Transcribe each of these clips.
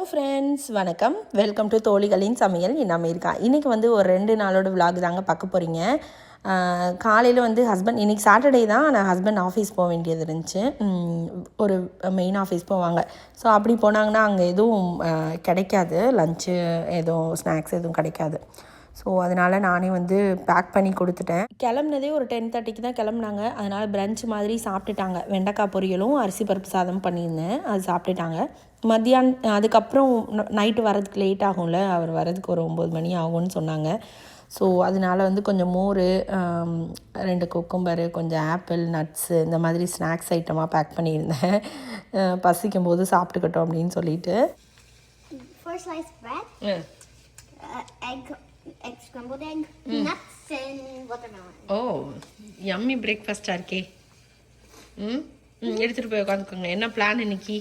Friends, வணக்கம். Welcome to தோழிகளின் சமையல் in America. இன்றைக்கி வந்து ஒரு 2 நாளோட விலாக் தாங்க பார்க்க போகிறீங்க. காலையில் வந்து ஹஸ்பண்ட் இன்றைக்கி சாட்டர்டே தான், ஆனால் ஹஸ்பண்ட் ஆஃபீஸ் போக வேண்டியது இருந்துச்சு. ஒரு மெயின் ஆஃபீஸ் போவாங்க. ஸோ அப்படி போனாங்கன்னா அங்கே எதுவும் கிடைக்காது, லஞ்சு எதுவும் ஸ்நாக்ஸ் எதுவும் கிடைக்காது. ஸோ அதனால் நானே வந்து பேக் பண்ணி கொடுத்துட்டேன். கிளம்புனதே ஒரு 10:30க்கு தான் கிளம்புனாங்க. அதனால் பிரஞ்ச் மாதிரி சாப்பிட்டுட்டாங்க. வெண்டைக்காய் பொரியலும் அரிசி பருப்பு சாதம் பண்ணியிருந்தேன், அது சாப்பிட்டுட்டாங்க. மத்தியானம் அதுக்கப்புறம் நைட்டு வரதுக்கு லேட் ஆகும்ல, அவர் வரதுக்கு ஒரு 9 மணி ஆகும்னு சொன்னாங்க. ஸோ அதனால் வந்து கொஞ்சம் மோர், 2 குக்கும்பரு, கொஞ்சம் ஆப்பிள், நட்ஸு இந்த மாதிரி ஸ்நாக்ஸ் ஐட்டமாக பேக் பண்ணியிருந்தேன். பசிக்கும் போது சாப்பிட்டுக்கிட்டோம் அப்படின்னு சொல்லிட்டு. Egg, scrambled egg, nuts and watermelon. Oh, yummy breakfast இருக்கே. எடுத்துகிட்டு போய் உட்காந்துக்கோங்க. என்ன பிளான் இன்னைக்கு?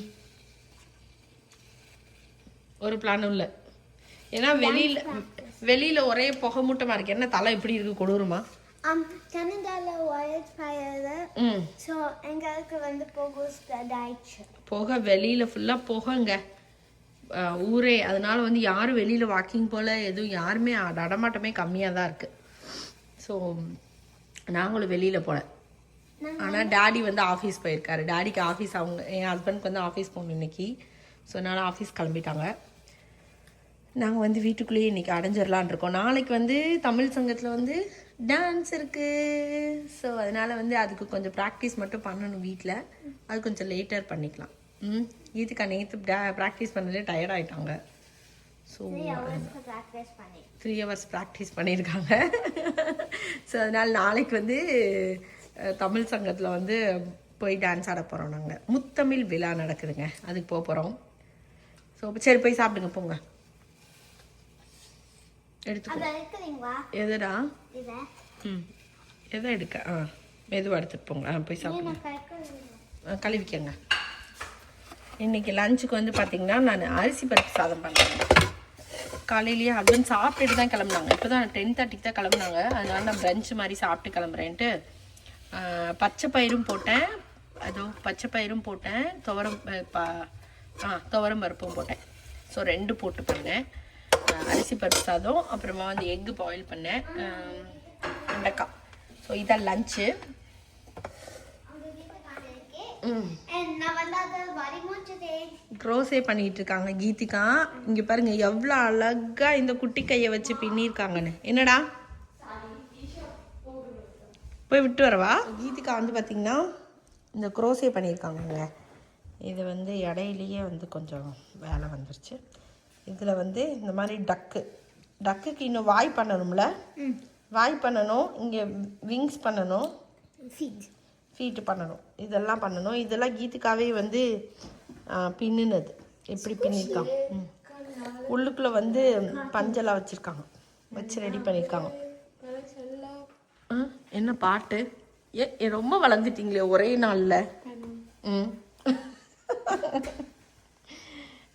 ஒரு பிளானும் இல்லை. ஏன்னா வெளியில் ஒரே புகை மூட்டமாக இருக்குது. என்ன தலை எப்படி இருக்குது, கொடூரமா? கனடால வைல்ட் ஃபயர். ஸோ எங்களுக்கு வந்து புகை வெளியில் ஃபுல்லாக புகைங்க ஊரே. அதனால வந்து யாரும் வெளியில் வாக்கிங் போல் எதுவும் யாருமே நடமாட்டமே கம்மியாக தான் இருக்குது. ஸோ நாங்களும் வெளியில் போகல. ஆனால் டேடி வந்து ஆஃபீஸ் போயிருக்காரு. டேடிக்கு ஆஃபீஸ், என் ஹஸ்பண்ட்க்கு வந்து ஆஃபீஸ் போகணும் இன்னைக்கு. ஸோ அதனால் ஆஃபீஸ் கிளம்பிட்டாங்க. நாங்கள் வந்து வீட்டுக்குள்ளேயே இன்றைக்கி அடைஞ்சிடலான் இருக்கோம். நாளைக்கு வந்து தமிழ் சங்கத்தில் வந்து டான்ஸ் இருக்குது. ஸோ அதனால் வந்து அதுக்கு கொஞ்சம் ப்ராக்டிஸ் மட்டும் பண்ணணும் வீட்டில். அது கொஞ்சம் லேட்டர் பண்ணிக்கலாம். இதுக்கா நேற்று ப்ராக்டிஸ் பண்ணதே டயர்ட் ஆகிட்டாங்க. ஸோ 3 hours ப்ராக்டிஸ் பண்ணியிருக்காங்க. ஸோ அதனால் நாளைக்கு வந்து தமிழ் சங்கத்தில் வந்து போய் டான்ஸ் ஆட போகிறோம். நாங்கள் முத்தமிழ் விழா நடக்குதுங்க, அதுக்கு போக போகிறோம். ஸோ சரி போய் சாப்பிடுங்க, போங்க. எடுத்துக்கோ. எதுடா? எதை எடுக்க? மெதுவாக எடுத்துகிட்டு போங்க. போய் சாப்பிடுங்க, கழுவிக்கங்க. இன்றைக்கி லஞ்சுக்கு வந்து பார்த்திங்கன்னா நான் அரிசி பருப்பு சாதம் பண்ணேன். காலையிலேயே ஹஸ்பண்ட் சாப்பிட்டுட்டு தான் கிளம்புனாங்க. இப்போ தான் 10:30க்கு தான் கிளம்புனாங்க. அதனால நான் பிரஞ்ச் மாதிரி சாப்பிட்டு கிளம்புறேன்ட்டு பச்சை பயிரும் போட்டேன், பச்சை பயிரும் போட்டேன், துவரம் பருப்பும் போட்டேன். ஸோ 2 போட்டு பண்ணேன். அரிசி பருப்பு சாதம், அப்புறமா வந்து எக்கு பாயில் பண்ணேன், வெண்டைக்காய். ஸோ இதான் லஞ்சு. க்ரோஸே பண்ணிட்டு இருக்காங்க கீதிகா. இங்க பாருங்க எவ்வளோ அழகா இந்த குட்டி கையை வச்சு பின்னிருக்காங்கன்னு. என்னடா போய் விட்டு வரவா? கீதிகா வந்து பார்த்தீங்கன்னா இந்த க்ரோஸே பண்ணியிருக்காங்கங்க. இது வந்து இடையிலேயே வந்து கொஞ்சம் வேலை வந்துருச்சு. இதில் வந்து இந்த மாதிரி டக்குக்கு இன்னும் வாய் பண்ணணும்ல, வாய் பண்ணணும், இங்கே விங்ஸ் பண்ணணும், ஃபீட்டு பண்ணணும், இதெல்லாம் பண்ணணும். இதெல்லாம் கீதுக்காவே வந்து பின்னுனது. எப்படி பின்னிருக்காங்க, உள்ளுக்குள்ளே வந்து பஞ்செல்லாம் வச்சுருக்காங்க, வச்சு ரெடி பண்ணியிருக்காங்க. என்ன பாட்டு? ரொம்ப வளர்ந்துட்டீங்களே ஒரே நாளில்.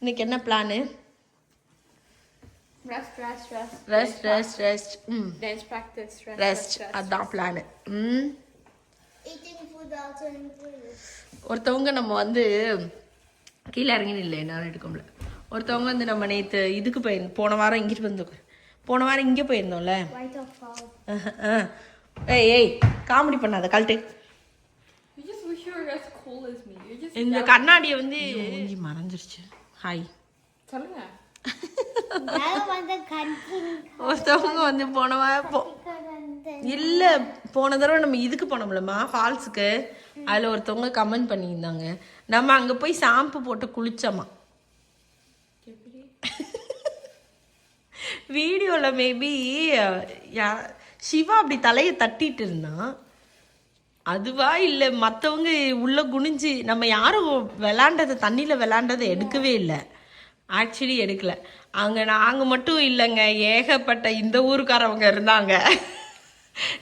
இன்னைக்கு என்ன பிளானு? ரெஸ்ட் அதான் பிளானு. ஒருத்தவங்க நம்ம வந்து கீழே இறங்கினு இல்லை, என்னால் எடுக்க முடியல. ஒருத்தவங்க வந்து நம்ம நேற்று இதுக்கு போன வாரம் இங்கிட்டு வந்து போன வாரம் இங்கே போயிருந்தோம்ல. ஏய் காமெடி பண்ணாத, கழட்டு. இந்த கண்ணாடியை வந்து மறைஞ்சிருச்சு. ஹாய் சொல்லுங்க. ஒருத்தவங்க வந்து போன வாரம் இல்லை, போன தடவை நம்ம இதுக்கு போனோம்லம்மா, ஃபால்ஸுக்கு. அதில் ஒருத்தவங்க கமெண்ட் பண்ணியிருந்தாங்க, நம்ம அங்கே போய் ஷாம்பு போட்டு குளிச்சோமா. வீடியோவில் மேபி சிவா அப்படி தலையை தட்டிட்டு இருந்தான். அதுவா இல்லை மற்றவங்க உள்ள குனிஞ்சு, நம்ம யாரும் விளாண்டதை தண்ணியில் விளாண்டதை எடுக்கவே இல்லை, ஆக்சுவலி எடுக்கலை. அங்கே நாங்கள் மட்டும் இல்லைங்க, ஏகப்பட்ட இந்த ஊருக்காரவங்க இருந்தாங்க.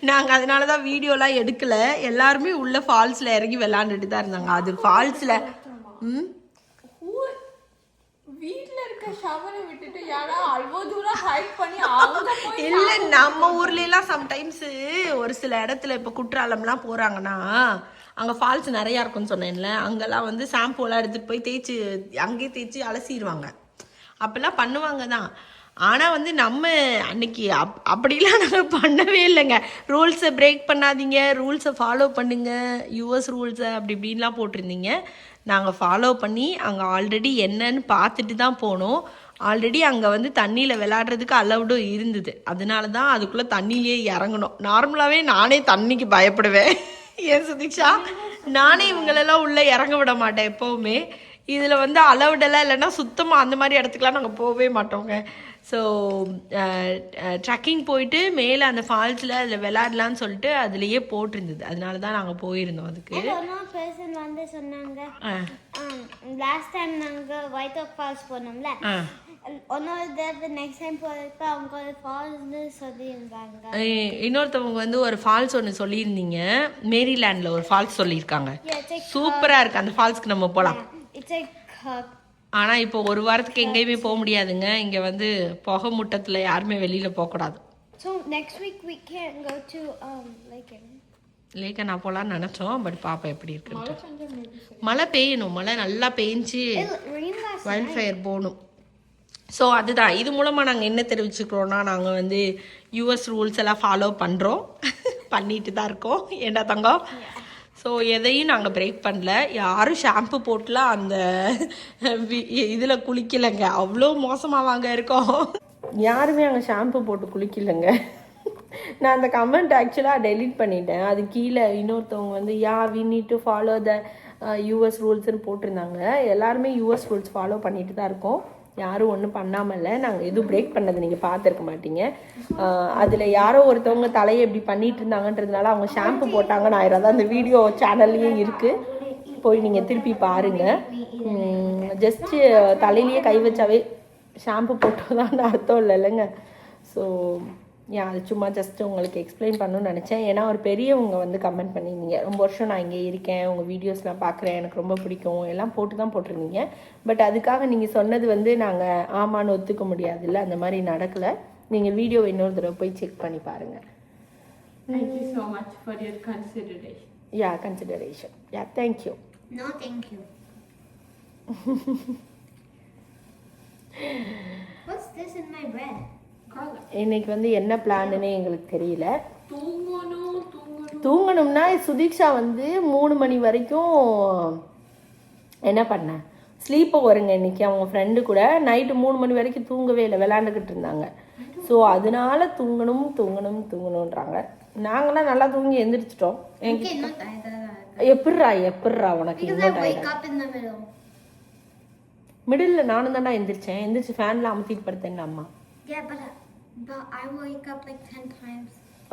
நாங்கள் அதனால தான் வீடியோலாம் எடுக்கலை. எல்லாருமே உள்ள ஃபால்ஸில் இறங்கி விளாண்டுட்டு தான் இருந்தாங்க. அது ஃபால்ஸில் இல்லை, நம்ம ஊர்லாம் சம்டைம்ஸ் ஒரு சில இடத்துல இப்போ குற்றாலம்லாம் போகிறாங்கன்னா அங்கே ஃபால்ஸ் நிறையா இருக்குன்னு சொன்னேன்ல, அங்கெல்லாம் வந்து ஷாம்பூலாம் எடுத்துகிட்டு போய் தேய்ச்சி அங்கேயே தேய்ச்சி அலசிடுவாங்க. அப்போல்லாம் பண்ணுவாங்க தான். ஆனால் வந்து நம்ம அன்னைக்கு அப்படிலாம் நாங்கள் பண்ணவே இல்லைங்க. ரூல்ஸை பிரேக் பண்ணாதீங்க, ரூல்ஸை ஃபாலோ பண்ணுங்க, யூஎஸ் ரூல்ஸை அப்படி இப்படின்லாம் போட்டிருந்தீங்க. நாங்கள் ஃபாலோ பண்ணி அங்கே ஆல்ரெடி என்னன்னு பார்த்துட்டு தான் போனோம். ஆல்ரெடி அங்கே வந்து தண்ணியில் விளையாடுறதுக்கு அலவுடும் இருந்தது. அதனால தான் அதுக்குள்ளே தண்ணியிலே இறங்கணும். நார்மலாகவே நானே தண்ணிக்கு பயப்படுவேன். ஏன் சுதீக்ஷா, நானே இவங்களெல்லாம் உள்ளே இறங்க விட மாட்டேன் எப்போவுமே. இதில் வந்து அலவுடெல்லாம் இல்லைன்னா சுத்தமாக அந்த மாதிரி இடத்துக்குலாம் நாங்கள் போகவே மாட்டோங்க. ஸோ ட்ரக்கிங் போயிட்டு மேலே அந்த ஃபால்ஸில் அதில் விளையாடலான்னு சொல்லிட்டு அதுலேயே போட்டிருந்தது. அதனால தான் நாங்கள் போயிருந்தோம். அதுக்கு பர்சன் வந்து சொன்னாங்க, லாஸ்ட் டைம் நாங்கள் ஒயிட் ராக் ஃபால்ஸ் போனோம்ல, இன்னொருத்தவங்க வந்து ஒரு ஃபால்ஸ் ஒன்று சொல்லியிருந்தீங்க, மேரிலேண்டில் ஒரு ஃபால்ஸ் சொல்லியிருக்காங்க. சூப்பராக இருக்குது அந்த ஃபால்ஸ்க்கு, நம்ம போகலாம். ஆனால் இப்போ ஒரு வாரத்துக்கு எங்கேயுமே போக முடியாதுங்க. இங்கே வந்து புகை மூட்டத்தில் யாருமே வெளியில் போகக்கூடாது. லேக்கை நான் போகலான்னு நினச்சோம். பட் பாப்பா எப்படி இருக்குன்ட்டு. மழை பெய்யணும், மழை நல்லா பெஞ்சு வைல்ட் ஃபயர் போகணும். ஸோ அதுதான், இது மூலமாக நாங்கள் என்ன தெரிவிச்சுக்கிறோன்னா, நாங்கள் வந்து யூஎஸ் ரூல்ஸ் எல்லாம் ஃபாலோ பண்ணுறோம், பண்ணிட்டு தான் இருக்கோம். ஏண்டா தங்கம்? ஸோ எதையும் நாங்கள் பிரேக் பண்ணல. யாரும் ஷாம்பு போட்டுலாம் அந்த இதில் குளிக்கலைங்க. அவ்வளோ மோசமாக வாங்க இருக்கோம். யாருமே அங்கே ஷாம்பு போட்டு குளிக்கலைங்க. நான் அந்த கமெண்ட் ஆக்சுவலாக டெலீட் பண்ணிட்டேன். அது கீழே இன்னொருத்தவங்க வந்து we need to follow the US ரூல்ஸ்ன்னு போட்டிருந்தாங்க. எல்லாருமே யூஎஸ் ரூல்ஸ் ஃபாலோ பண்ணிட்டு தான் இருக்கோம். யாரும் ஒன்றும் பண்ணாமல்ல. நாங்கள் எதுவும் பிரேக் பண்ணது நீங்கள் பார்த்துருக்க மாட்டீங்க. அதில் யாரோ ஒருத்தவங்க தலையை எப்படி பண்ணிட்டு இருந்தாங்கன்றதுனால அவங்க ஷாம்பு போட்டாங்கன்னு ஆயிரம் தான். அந்த வீடியோ சேனல்லையே இருக்குது, போய் நீங்கள் திருப்பி பாருங்கள். ஜஸ்ட்டு தலையிலேயே கை வச்சாவே ஷாம்பு போட்டோதான்னு அர்த்தம் இல்லைங்க. ஸோ அது சும்மா ஜஸ்ட்டு உங்களுக்கு எக்ஸ்பிளைன் பண்ணணும்னு நினச்சேன். ஏன்னா ஒரு பெரியவங்க வந்து கமெண்ட் பண்ணியிருந்தீங்க, ரொம்ப வருஷம் நான் இங்கே இருக்கேன், உங்கள் வீடியோஸ்லாம் பார்க்குறேன், எனக்கு ரொம்ப பிடிக்கும் எல்லாம் போட்டு தான் போட்டிருந்தீங்க. பட் அதுக்காக நீங்கள் சொன்னது வந்து நாங்கள் ஆமான்னு ஒத்துக்க முடியாதுல்ல, அந்த மாதிரி நடக்கலை. நீங்கள் வீடியோ இன்னொரு தடவை போய் செக் பண்ணி பாருங்கள். Thank you so much for your consideration. Consideration. Thank you. No, thank you. What's this in my bread? இன்னைக்கு வந்து என்ன பிளான்னு எங்களுக்கு தெரியல. தூங்கணும்னா சுதீக்ஷா வந்து 3 மணி வரைக்கும் என்ன பண்ண ஸ்லீப் ஓவருங்க. இன்னைக்கு அவங்க ஃப்ரெண்டு கூட நைட்டு 3 மணி வரைக்கும் தூங்கவே இல்லை, விளையாண்டுக்கிட்டு இருந்தாங்க. ஸோ அதனால தூங்கணுன்றாங்க. நாங்களாம் நல்லா தூங்கி எந்திரிச்சிட்டோம். எப்பட்றா உனக்கு மிடில் நானும் தாண்டா எந்திரிச்சேன். எந்திரிச்சு ஃபேன்ல அமுத்திட்டு படுத்தேன் அம்மா. But I wake up like 10 times.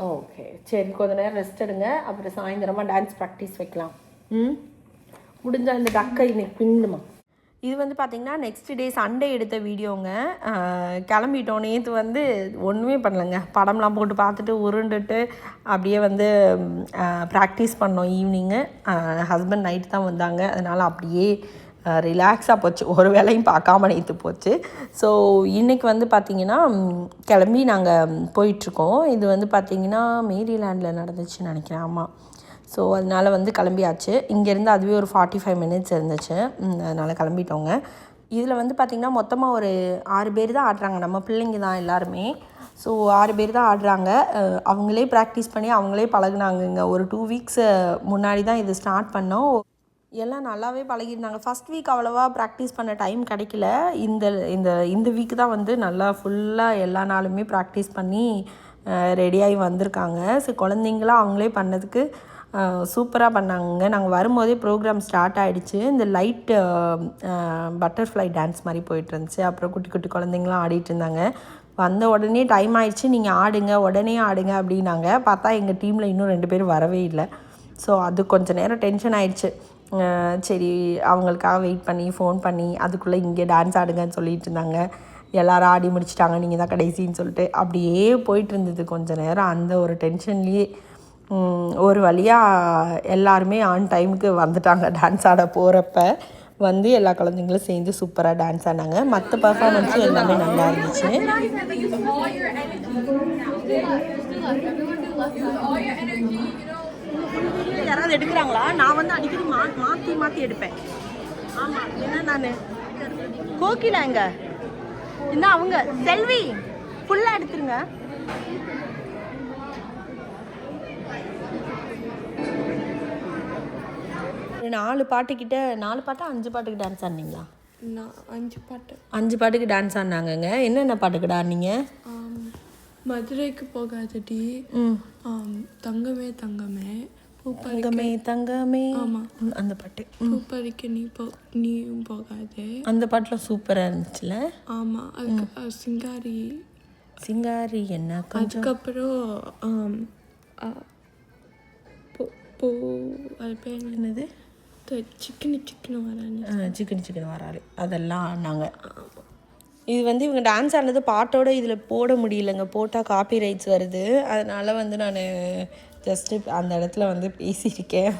Okay, சரி, கொஞ்ச நேரம் ரெஸ்ட் எடுங்க. அப்புறம் சாயந்தரமா டான்ஸ் ப்ராக்டிஸ் வைக்கலாம். முடிஞ்சா இந்த டக்கை இன்னைக்கு பின்னுமா. இது வந்து பார்த்திங்கன்னா நெக்ஸ்ட் டே சண்டே எடுத்த வீடியோங்க. கிளம்பிட்டோம். நேற்று வந்து ஒன்றுமே பண்ணலைங்க, படம்லாம் போட்டு பார்த்துட்டு உருண்டுட்டு அப்படியே வந்து ப்ராக்டிஸ் பண்ணோம். ஈவினிங்கு ஹஸ்பண்ட் நைட்டு தான் வந்தாங்க. அதனால் அப்படியே ரிலாக்ஸாக போச்சு, ஒரு வேலையும் பார்க்காம நேற்று போச்சு. ஸோ இன்றைக்கி வந்து பார்த்திங்கன்னா கிளம்பி நாங்கள் போயிட்டுருக்கோம். இது வந்து பார்த்திங்கன்னா மேரிலேண்டில் நடந்துச்சுன்னு நினைக்கிறேன். ஆமாம். ஸோ அதனால் வந்து கிளம்பியாச்சு. இங்கேருந்து அதுவே ஒரு 45 மினிட்ஸ் இருந்துச்சு. அதனால் கிளம்பிட்டோங்க. இதில் வந்து பார்த்திங்கன்னா மொத்தமாக ஒரு 6 பேர் தான் ஆடுறாங்க. நம்ம பிள்ளைங்க தான் எல்லாருமே. ஸோ 6 பேர் தான் ஆடுறாங்க. அவங்களே ப்ராக்டிஸ் பண்ணி அவங்களே பழகுனாங்கங்க. ஒரு 2 வீக்ஸ் முன்னாடி தான் இது ஸ்டார்ட் பண்ணோம். எல்லாம் நல்லாவே பழகிருந்தாங்க. ஃபஸ்ட் வீக் அவ்வளோவா ப்ராக்டிஸ் பண்ண டைம் கிடைக்கல. இந்த வீக்கு தான் வந்து நல்லா ஃபுல்லாக எல்லா நாளுமே ப்ராக்டிஸ் பண்ணி ரெடியாகி வந்திருக்காங்க. ஸோ குழந்தைங்களாம் அவங்களே பண்ணதுக்கு சூப்பராக பண்ணாங்க. நாங்கள் வரும்போதே ப்ரோக்ராம் ஸ்டார்ட் ஆகிடுச்சு. இந்த லைட் பட்டர்ஃப்ளை டான்ஸ் மாதிரி போயிட்டு இருந்துச்சு. அப்புறம் குட்டி குட்டி குழந்தைங்களாம் ஆடிட்டு இருந்தாங்க. வந்த உடனே டைம் ஆகிடுச்சு, நீங்கள் ஆடுங்க, உடனே ஆடுங்க அப்படின்னாங்க. பார்த்தா எங்கள் டீமில் இன்னும் 2 பேர் வரவே இல்லை. ஸோ அது கொஞ்சம் நேரம் டென்ஷன் ஆகிடுச்சு. சரி, அவங்களுக்காக வெயிட் பண்ணி ஃபோன் பண்ணி அதுக்குள்ளே இங்கே டான்ஸ் ஆடுங்கன்னு சொல்லிட்டு இருந்தாங்க. எல்லோரும் ஆடி முடிச்சிட்டாங்க, நீங்கள் தான் கடைசின்னு சொல்லிட்டு அப்படியே போயிட்டு இருந்தது கொஞ்சம் நேரம். அந்த ஒரு டென்ஷன்லேயே ஒரு வழியாக எல்லாருமே ஆன் டைமுக்கு வந்துட்டாங்க. டான்ஸ் ஆட போகிறப்ப வந்து எல்லா குழந்தைங்களும் சேர்ந்து சூப்பராக டான்ஸ் ஆடினாங்க. மற்ற பர்ஃபார்மன்ஸும் எல்லாமே நல்லா இருந்துச்சு. யாராவது எடுக்கிறாங்களா? நான் வந்து அடிக்கடி மாற்றி எடுப்பேன். ஆமாம், ஏன்னா நான் கோகிலா எங்க இந்த அவங்க செல்வி ஃபுல்லா எடுத்துருங்க. நாலு பாட்டுக்கிட்ட 4 பாட்டா 5 பாட்டுக்கு டான்ஸ் ஆடினீங்களா? நான் 5 பாட்டு. 5 பாட்டுக்கு டான்ஸ் ஆடினாங்கங்க. என்னென்ன பாட்டுக்கு ஆடினீங்க? மதுரைக்கு போகாதடி, தங்கமே தங்கமே, தங்கமே தங்கமே, ஆமாம் அந்த பாட்டு. பூப்பறிக்க நீயும் போகாதே, அந்த பாட்டுலாம் சூப்பராக இருந்துச்சுல. ஆமாம். அதுக்கு சிங்காரி சிங்காரி என்ன கொஞ்சம். அதுக்கப்புறம் பூ அது பேர் என்னது? சிக்கனு வராங்க. சிக்கன் வராரு அதெல்லாம் நாங்கள். இது வந்து இவங்க டான்ஸ் ஆனது பாட்டோட இதில் போட முடியலைங்க. போட்டால் காப்பி ரைட்ஸ் வருது. அதனால் வந்து நான் ஜஸ்ட்டு அந்த இடத்துல வந்து பேசியிருக்கேன்.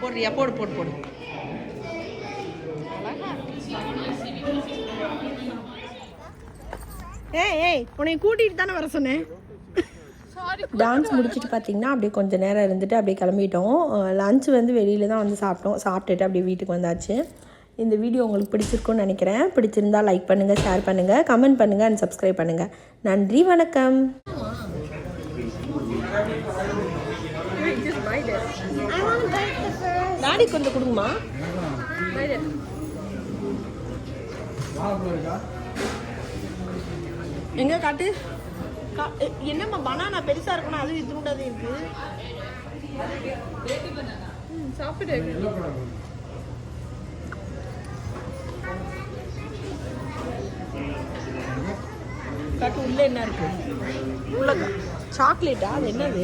போடுறியா? போடு போடு போடு. ஏய் உன்னை கூட்டிகிட்டு தானே வர சொன்னேன். டான்ஸ் முடிச்சுட்டு பார்த்தீங்கன்னா அப்படியே கொஞ்சம் நேரம் இருந்துட்டு அப்படியே கிளம்பிட்டோம். லஞ்ச் வந்து வெளியில் தான் வந்து சாப்பிட்டோம். சாப்பிட்டுட்டு அப்படியே வீட்டுக்கு வந்தாச்சு. இந்த வீடியோ உங்களுக்கு பிடிச்சிருக்குன்னு நினைக்கிறேன். பிடிச்சிருந்தா லைக் பண்ணுங்கள், ஷேர் பண்ணுங்கள், கமெண்ட் பண்ணுங்கள் அண்ட் சப்ஸ்கிரைப் பண்ணுங்கள். நன்றி, வணக்கம். டாடி கொஞ்சம் கொடுங்கம்மா. எங்க காட்டு என்னம்மா பனானா பெருசா இருக்கணும் அது இதுண்டாது இருக்கு சாப்பிடு. காட்டு உள்ள என்ன இருக்கு உள்ள சாக்லேட்டா அது என்னது